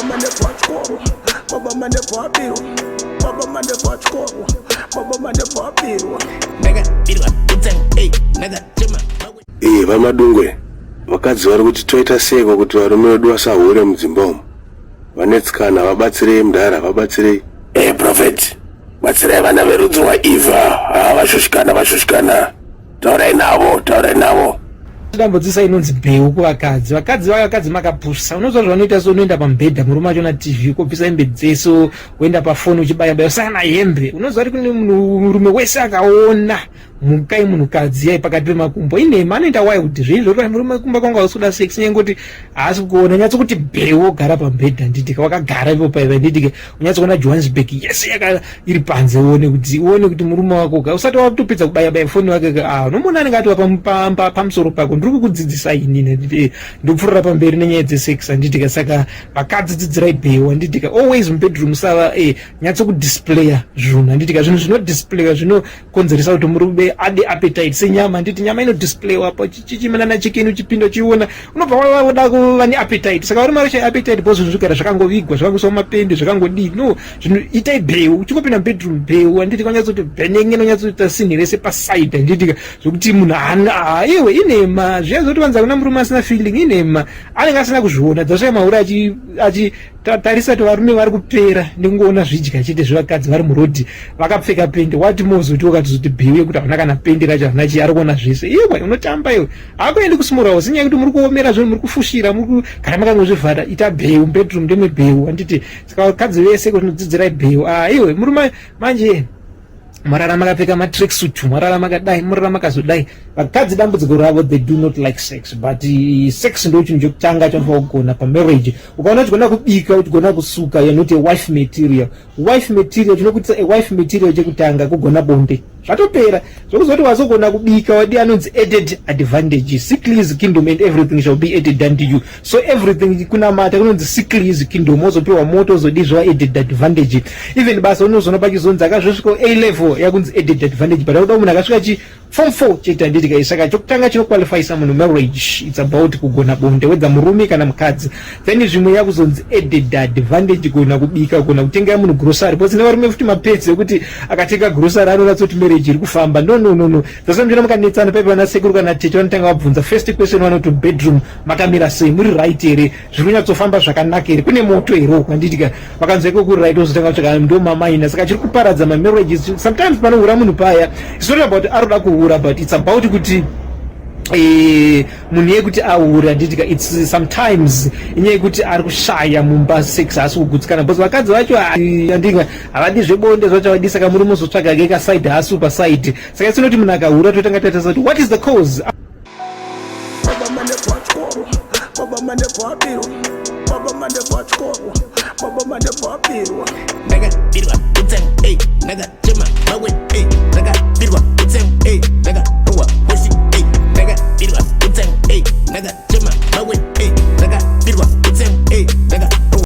mande pachkoro, baba mande papiro, baba mande pachkoro, baba mande papiro. Nega birwa, hey, nega chema. Vamadungwe vakadzi vari kuti toita seko kuti varume vedu vasahure mudzimba umu. Vanetsikana vabatsirei mudhara, vabatsirei. Prophet, batsirai vana verudzi rwaIvha. Vashushikana. Taurai navo. Dambudzisa inonzi bheu kuvakadzi. Vakadzi makapusa. Unozwa zvanoita so unoenda pamubhedha murume acho na TV kopisa hembe dzeso, woenda pafoni uchibaya usana hembe. Unozwa kuti murume wese akaona mukai munhukadzi yai pakati pemakumbo inema anoita wai kuti zvizvo kuti murume kumba kwanga usuda sex nyangoti haasi kuona nyatso kuti bheu ogara pamubhedha nditike wakagara ipo paiva nditike unyatso kuona Johannesburg yese yaka iri panze uone kuti murume wako usati watopedza kubaya foni wake unomona anenge ati pamusoro pako ndiri kukudzidzisa inini ndopfurira pamberi nenyaya dzesex handitike saka vakadzi dzidzirai bheu handitike always mubedroom sava nyatso kudisplaya zvinhu handitike zvinhu zvinodisplaya zvinokonzeresa kuti murume ade appetite senyama nditi nyama inodisplayiwa po chichimanana chicken uchipindo chiona unobva wada kuva neappetite saka uri mari appetite bozo zvikara zvakangovigwa zvakangoswa mapendi zvakangodii no zvinhu itai bheu uchingopinda mubedroom bheu handiti kwanyatsoti bhenenge nonyatsoita sinhi rese paside handiti zvokuti munhu hana iwe inema zviya zoti vanza kuna murume asina feeling inema anenge asina kuzviona dzasvika maura tarisa kuti varume vari kupera nekungoona zvidya chete zvevakadzi vari murodhi vakapfeka pendi wati mozoti wakatizoti bheu yekuti havana kana pendi racho havana chi ari kuona zvese iwe unotamba iwe hakuendi kusimurawo senyaya kuti muri kuomera zvinhu muri kufushira muri kugara makangozvivhara ita bheu bedroom ndeme bheu handiti saka vakadzi vese kuti nodzidzirai bheu iwe murume manje mararama akapfeka matracksuit mararama akadai murarama akazodai vakadzi dambudziko ravo they do not like sex but sex ndo chinhu chokutanga chaunofanira kugona pamarriage ukaona uchigona kubika uchigona kusuka you're not a wife material chinokuitisa a wife material chekutanga kugona bonde zvatopera zvokuzoti wazogona kubika wadi anonzi added advantage sickly is kingdom and everything shall be added unto you so everything kunamata kunonzi sickly is kingdom wozopiwa moto uzodizva added advantage even basa unozona pachizonzi akazvosvika A level yakunzi added advantage but akuda munhu akasvika form 4 chete handiti saka chokutanga chinoqualifyisa munhu marriage it's about kugona bonde wedza murume kana mukadzi then zvimwe yakuzonzi added advantage kugona kubika kugona kutenga munhu grocery because nevarume futi mapedzi ekuti akatenga grocery anoratsa kuti marriage iri kufamba no zvasamjona mukanetsana paipa vana sekuru kana tete vanotanga vabvunza first question vanoti bedroom makamira sei muri right here zviri kunyatsofamba zvakanaka here kune moto here uko handiti vakanzwa iko kuri right wozotanga kutsvaka ndo mamaina saka chiri kuparadza mamarriages sometimes panohura munhu paya it's not about aroda kuhura but it's about kuti munhu yekuti ahure handiti it's sometimes inyaya yekuti ari kushaya mumba sex asi kugutsikana because vakadzi vacho handiti havadi zvebonde zvacho havadi saka muri muzotsvaga ke kaside hasi paside saka isinoti munhu akahura totanga tatarisa kuti what is the cause baba mande pachkoro baba mande papiro baba mande pachkoro baba mande papiro nega birwa hey nega chema mawe hey nega birwa